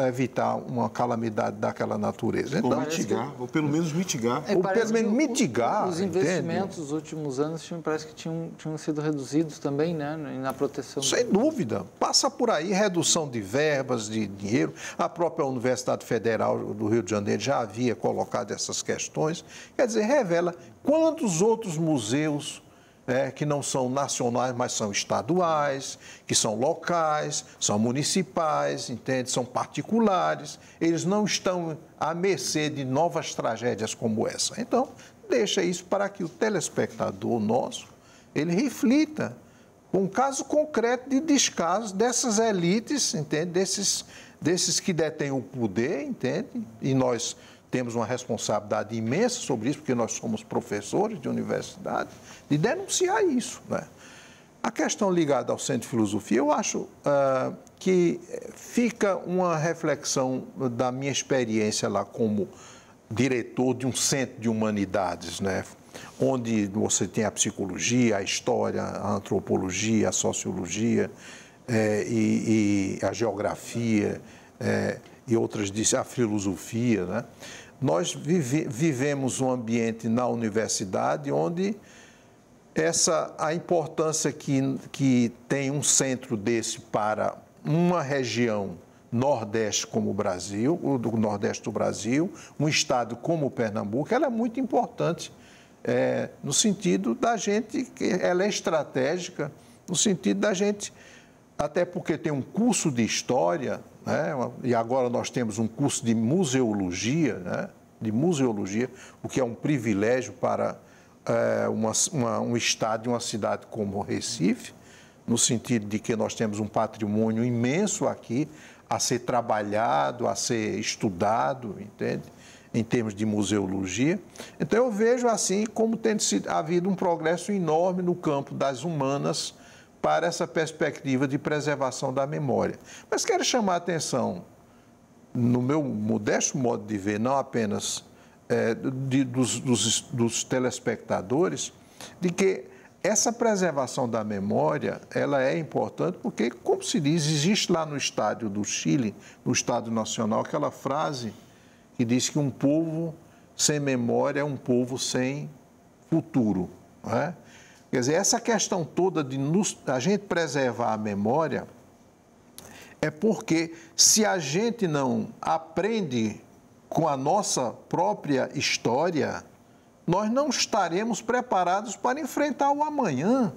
evitar uma calamidade daquela natureza. Ou Então, mitigar, ou pelo menos mitigar. ou pelo menos mitigar. Os investimentos nos últimos anos parece que tinham sido reduzidos também, né, na proteção. Sem dúvida. Passa por aí redução de verbas, de dinheiro. A própria Universidade Federal do Rio de Janeiro já havia colocado essas questões. Quer dizer, revela quantos outros museus que não são nacionais, mas são estaduais, que são locais, são municipais, entende? São particulares. Eles não estão à mercê de novas tragédias como essa. Então, deixa isso para que o telespectador nosso, ele reflita com um caso concreto de descaso dessas elites, entende? Desses que detêm o poder, entende? E nós temos uma responsabilidade imensa sobre isso, porque nós somos professores de universidade, de denunciar isso, né? A questão ligada ao Centro de Filosofia, eu acho que fica uma reflexão da minha experiência lá como diretor de um centro de humanidades, né? Onde você tem a psicologia, a história, a antropologia, a sociologia e a geografia e outras, a filosofia, né? Nós vivemos um ambiente na universidade onde a importância que tem um centro desse para uma região nordeste como o Brasil, do nordeste do Brasil, um estado como o Pernambuco, ela é muito importante no sentido da gente, ela é estratégica, no sentido da gente, até porque tem um curso de história, né? E agora nós temos um curso de museologia, né? De museologia, o que é um privilégio para um estado e uma cidade como Recife, no sentido de que nós temos um patrimônio imenso aqui a ser trabalhado, a ser estudado, entende? Em termos de museologia. Então, eu vejo assim como tem havido um progresso enorme no campo das humanas para essa perspectiva de preservação da memória. Mas quero chamar a atenção, no meu modesto modo de ver, não apenas dos telespectadores, de que essa preservação da memória, ela é importante porque, como se diz, existe lá no estádio do Chile, no Estádio Nacional, aquela frase que diz que um povo sem memória é um povo sem futuro, não é? Quer dizer, essa questão toda de a gente preservar a memória é porque se a gente não aprende com a nossa própria história, nós não estaremos preparados para enfrentar o amanhã.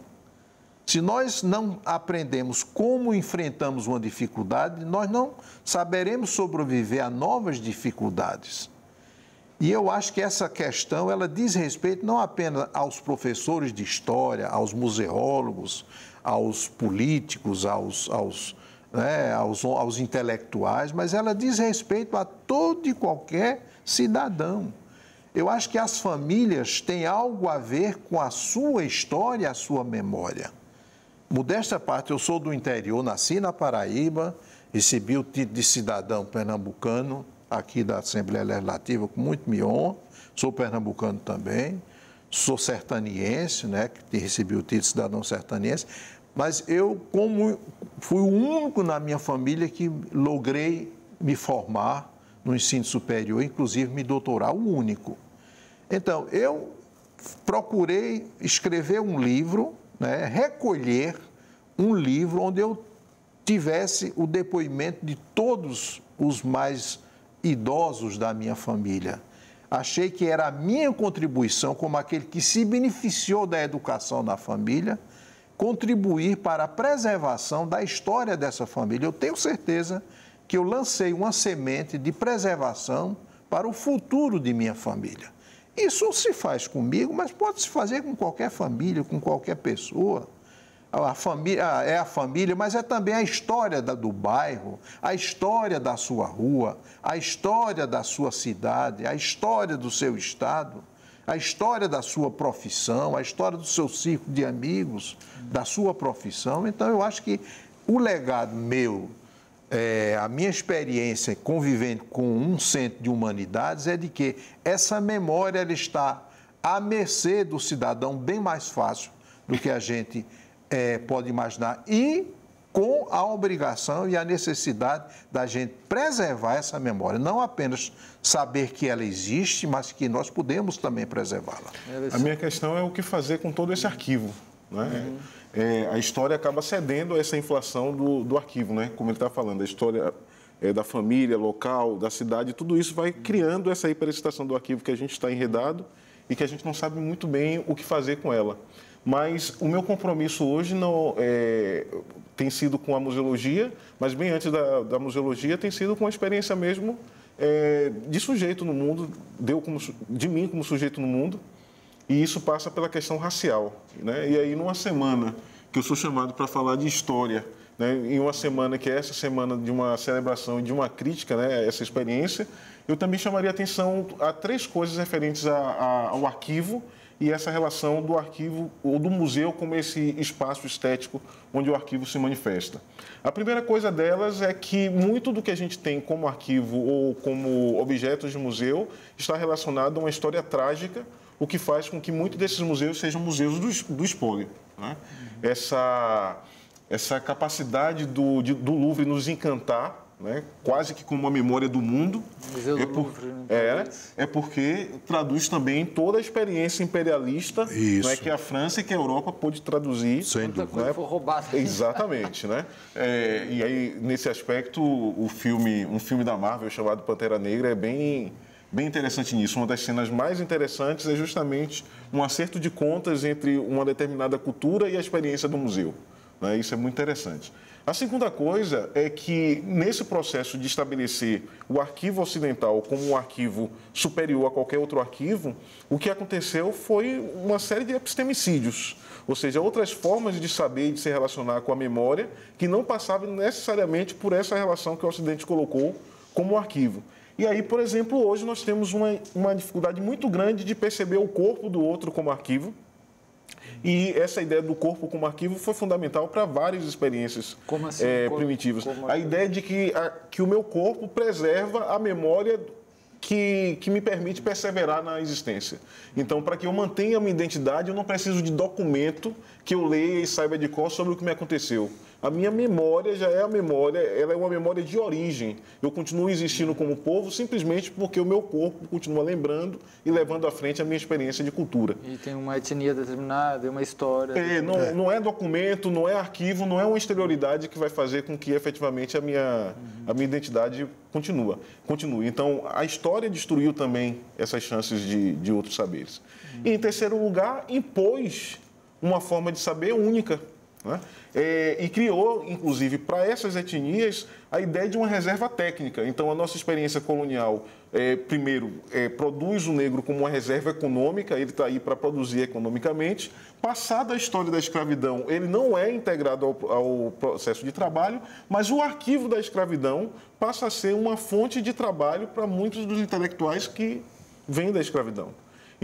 Se nós não aprendemos como enfrentamos uma dificuldade, nós não saberemos sobreviver a novas dificuldades. E eu acho que essa questão, ela diz respeito não apenas aos professores de história, aos museólogos, aos políticos, aos intelectuais, mas ela diz respeito a todo e qualquer cidadão. Eu acho que as famílias têm algo a ver com a sua história, a sua memória. Modesta parte, eu sou do interior, nasci na Paraíba, recebi o título de cidadão pernambucano aqui da Assembleia Legislativa, com muito me honra, sou pernambucano também, sou sertaniense, né, que recebi o título de cidadão sertaniense, mas eu, como fui o único na minha família que logrei me formar no ensino superior, inclusive me doutorar, o único. Então, eu procurei escrever um livro, né, recolher um livro onde eu tivesse o depoimento de todos os mais idosos da minha família. Achei que era a minha contribuição, como aquele que se beneficiou da educação da família, contribuir para a preservação da história dessa família. Eu tenho certeza que eu lancei uma semente de preservação para o futuro de minha família. Isso se faz comigo, mas pode se fazer com qualquer família, com qualquer pessoa. A família é a família, mas é também a história do bairro, a história da sua rua, a história da sua cidade, a história do seu estado, a história da sua profissão, a história do seu círculo de amigos, da sua profissão. Então, eu acho que o legado meu, a minha experiência convivendo com um centro de humanidades é de que essa memória ela está à mercê do cidadão bem mais fácil do que a gente pode imaginar. E com a obrigação e a necessidade da gente preservar essa memória, não apenas saber que ela existe, mas que nós podemos também preservá-la. A minha questão é o que fazer com todo esse arquivo, né? A história acaba cedendo a essa inflação do arquivo, né? Como ele está falando, a história da família, local, da cidade, tudo isso vai criando essa hiperexcitação do arquivo que a gente está enredado e que a gente não sabe muito bem o que fazer com ela. Mas o meu compromisso hoje não tem sido com a museologia, mas bem antes da museologia tem sido com a experiência mesmo de sujeito no mundo, de mim como sujeito no mundo, e isso passa pela questão racial, né? E aí, numa semana que eu sou chamado para falar de história, né, em uma semana que é essa semana de uma celebração e de uma crítica, né, a essa experiência, eu também chamaria atenção a 3 coisas referentes ao arquivo e essa relação do arquivo ou do museu como esse espaço estético onde o arquivo se manifesta. A primeira coisa delas é que muito do que a gente tem como arquivo ou como objetos de museu está relacionado a uma história trágica, o que faz com que muitos desses museus sejam museus do espólio, né? Essa capacidade do Louvre nos encantar, né? Quase que como uma memória do mundo, é porque traduz também toda a experiência imperialista, né, que a França e que a Europa pôde traduzir. Sem dúvida. Muita coisa foi roubada. Exatamente, né? E aí, nesse aspecto, um filme da Marvel chamado Pantera Negra é bem interessante nisso. Uma das cenas mais interessantes é justamente um acerto de contas entre uma determinada cultura e a experiência do museu. Isso é muito interessante. A segunda coisa é que, nesse processo de estabelecer o arquivo ocidental como um arquivo superior a qualquer outro arquivo, o que aconteceu foi uma série de epistemicídios, ou seja, outras formas de saber e de se relacionar com a memória que não passavam necessariamente por essa relação que o Ocidente colocou como arquivo. E aí, por exemplo, hoje nós temos uma dificuldade muito grande de perceber o corpo do outro como arquivo. E essa ideia do corpo como arquivo foi fundamental para várias experiências primitivas. A ideia de que o meu corpo preserva a memória que me permite perseverar na existência. Então, para que eu mantenha a minha identidade, eu não preciso de documento que eu leia e saiba de cor sobre o que me aconteceu. A minha memória já é a memória, ela é uma memória de origem. Eu continuo existindo como povo simplesmente porque o meu corpo continua lembrando e levando à frente a minha experiência de cultura. E tem uma etnia determinada, uma história. Não é documento, não é arquivo, não é uma exterioridade que vai fazer com que efetivamente a minha identidade continue. Então, a história destruiu também essas chances de outros saberes. E, em terceiro lugar, impôs uma forma de saber única, né? E criou, inclusive, para essas etnias, a ideia de uma reserva técnica. Então, a nossa experiência colonial, primeiro, produz o negro como uma reserva econômica, ele está aí para produzir economicamente. Passada a história da escravidão, ele não é integrado ao processo de trabalho, mas o arquivo da escravidão passa a ser uma fonte de trabalho para muitos dos intelectuais que vêm da escravidão.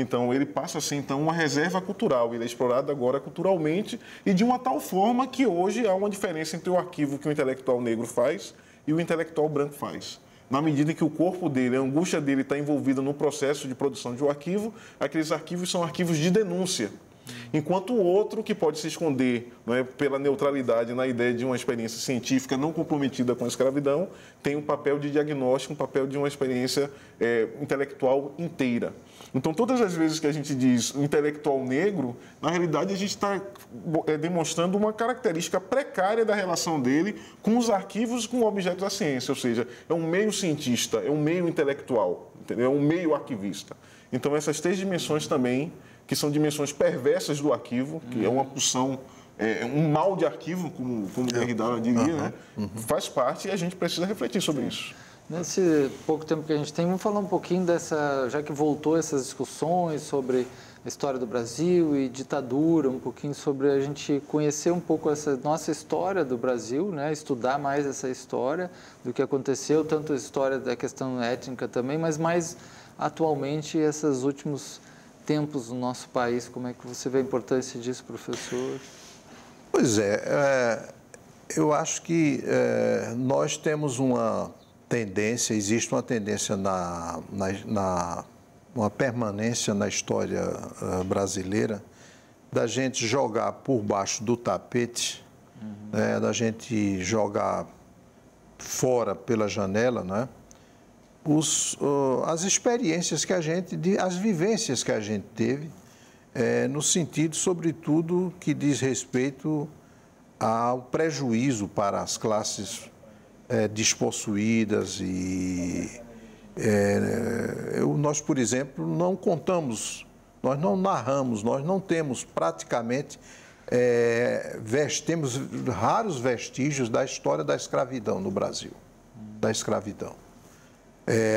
Então, ele passa a ser, então, uma reserva cultural. Ele é explorado agora culturalmente e de uma tal forma que hoje há uma diferença entre o arquivo que o intelectual negro faz e o intelectual branco faz. Na medida que o corpo dele, a angústia dele está envolvida no processo de produção de um arquivo, aqueles arquivos são arquivos de denúncia. Enquanto o outro, que pode se esconder, não é, pela neutralidade na ideia de uma experiência científica não comprometida com a escravidão, tem um papel de diagnóstico, um papel de uma experiência intelectual inteira. Então, todas as vezes que a gente diz intelectual negro, na realidade a gente está demonstrando uma característica precária da relação dele com os arquivos e com objetos da ciência, ou seja, é um meio cientista, é um meio intelectual, entendeu? É um meio arquivista. Então, essas 3 dimensões também, que são dimensões perversas do arquivo, que é uma pulsão, um mal de arquivo, como Derrida diria, né? Faz parte e a gente precisa refletir sobre isso. Nesse pouco tempo que a gente tem, vamos falar um pouquinho dessa, já que voltou essas discussões sobre a história do Brasil e ditadura, um pouquinho sobre a gente conhecer um pouco essa nossa história do Brasil, né? Estudar mais essa história do que aconteceu, tanto a história da questão étnica também, mas mais atualmente esses últimos tempos no nosso país. Como é que você vê a importância disso, professor? Pois eu acho que nós temos uma tendência, existe uma tendência uma permanência na história brasileira da gente jogar por baixo do tapete né, da gente jogar fora pela janela, né, as experiências que a gente, as vivências que a gente teve, no sentido, sobretudo, que diz respeito ao prejuízo para as classes despossuídas e nós, por exemplo, não contamos, nós não narramos, nós não temos praticamente, temos raros vestígios da história da escravidão no Brasil, da escravidão.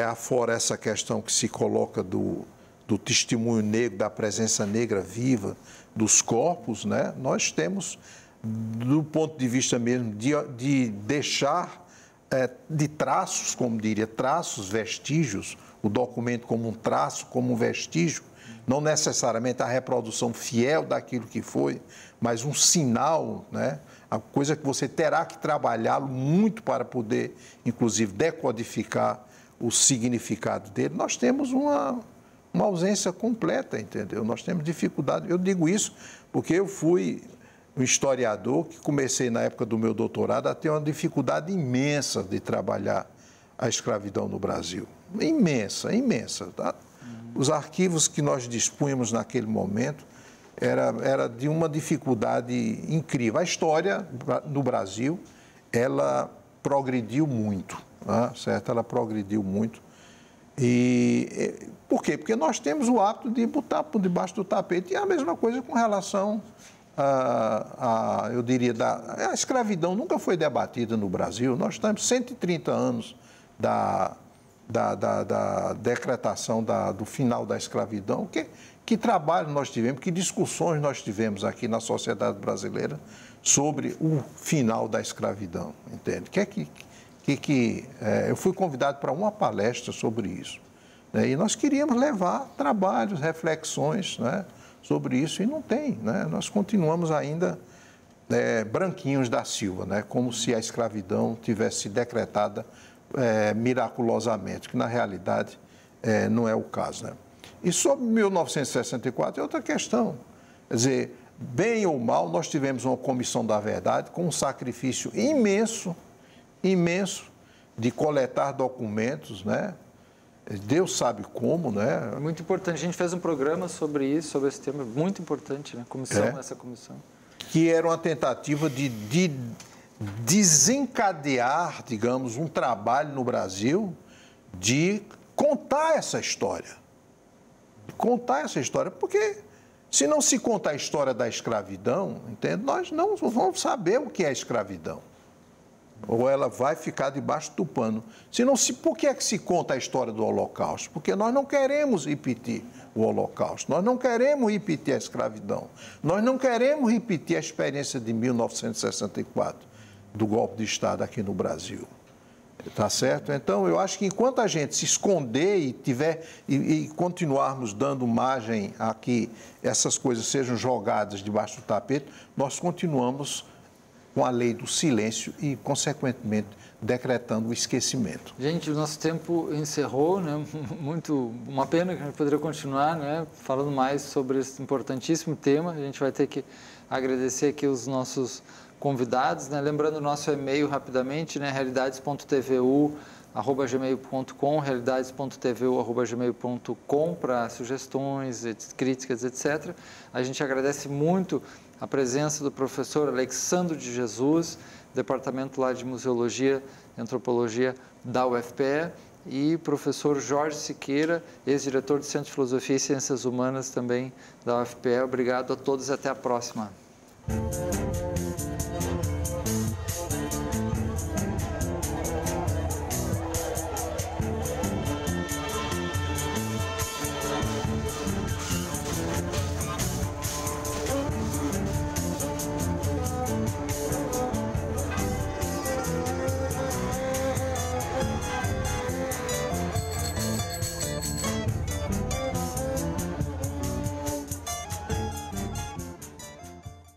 Afora essa questão que se coloca do testemunho negro, da presença negra viva, dos corpos, né? Nós temos, do ponto de vista mesmo de deixar de traços, como diria, traços, vestígios, o documento como um traço, como um vestígio, não necessariamente a reprodução fiel daquilo que foi, mas um sinal, né? A coisa que você terá que trabalhá-lo muito para poder, inclusive, decodificar o significado dele. Nós temos uma ausência completa, entendeu? Nós temos dificuldade. Eu digo isso porque eu fui um historiador que comecei, na época do meu doutorado, a ter uma dificuldade imensa de trabalhar a escravidão no Brasil. Imensa, imensa. Tá? Os arquivos que nós dispunhamos naquele momento era de uma dificuldade incrível. A história no Brasil, ela progrediu muito, tá? Certo? Ela progrediu muito. E por quê? Porque nós temos o hábito de botar por debaixo do tapete. E a mesma coisa com relação eu diria, a escravidão nunca foi debatida no Brasil. Nós temos 130 anos da decretação do final da escravidão. Que trabalho nós tivemos, que discussões nós tivemos aqui na sociedade brasileira sobre o final da escravidão, entende? Eu fui convidado para uma palestra sobre isso, né? E nós queríamos levar trabalhos, reflexões, né, sobre isso, e não tem, né? Nós continuamos ainda branquinhos da Silva, né? Como se a escravidão tivesse decretada miraculosamente, que na realidade não é o caso, né? E sobre 1964 é outra questão. Quer dizer, bem ou mal, nós tivemos uma comissão da verdade com um sacrifício imenso, imenso, de coletar documentos, né? Deus sabe como, né? É muito importante. A gente fez um programa sobre isso, sobre esse tema, muito importante, né? Essa comissão. Que era uma tentativa de desencadear, digamos, um trabalho no Brasil de contar essa história. Contar essa história, porque se não se contar a história da escravidão, entende? Nós não vamos saber o que é escravidão. Ou ela vai ficar debaixo do pano. Por que é que se conta a história do Holocausto? Porque nós não queremos repetir o Holocausto, nós não queremos repetir a escravidão, nós não queremos repetir a experiência de 1964, do golpe de Estado aqui no Brasil. Tá certo? Então, eu acho que enquanto a gente se esconder e continuarmos dando margem a que essas coisas sejam jogadas debaixo do tapete, nós continuamos com a lei do silêncio e, consequentemente, decretando o esquecimento. Gente, o nosso tempo encerrou, né? Uma pena que a gente poderia continuar, né, falando mais sobre esse importantíssimo tema. A gente vai ter que agradecer aqui os nossos convidados, né? Lembrando o nosso e-mail rapidamente, né? realidades.tvu@gmail.com, realidades.tvu@gmail.com para sugestões, críticas, etc. A gente agradece muito a presença do professor Alexsandro de Jesus, departamento lá de Museologia e Antropologia da UFPE, e professor Jorge Siqueira, ex-diretor do Centro de Filosofia e Ciências Humanas também da UFPE. Obrigado a todos e até a próxima.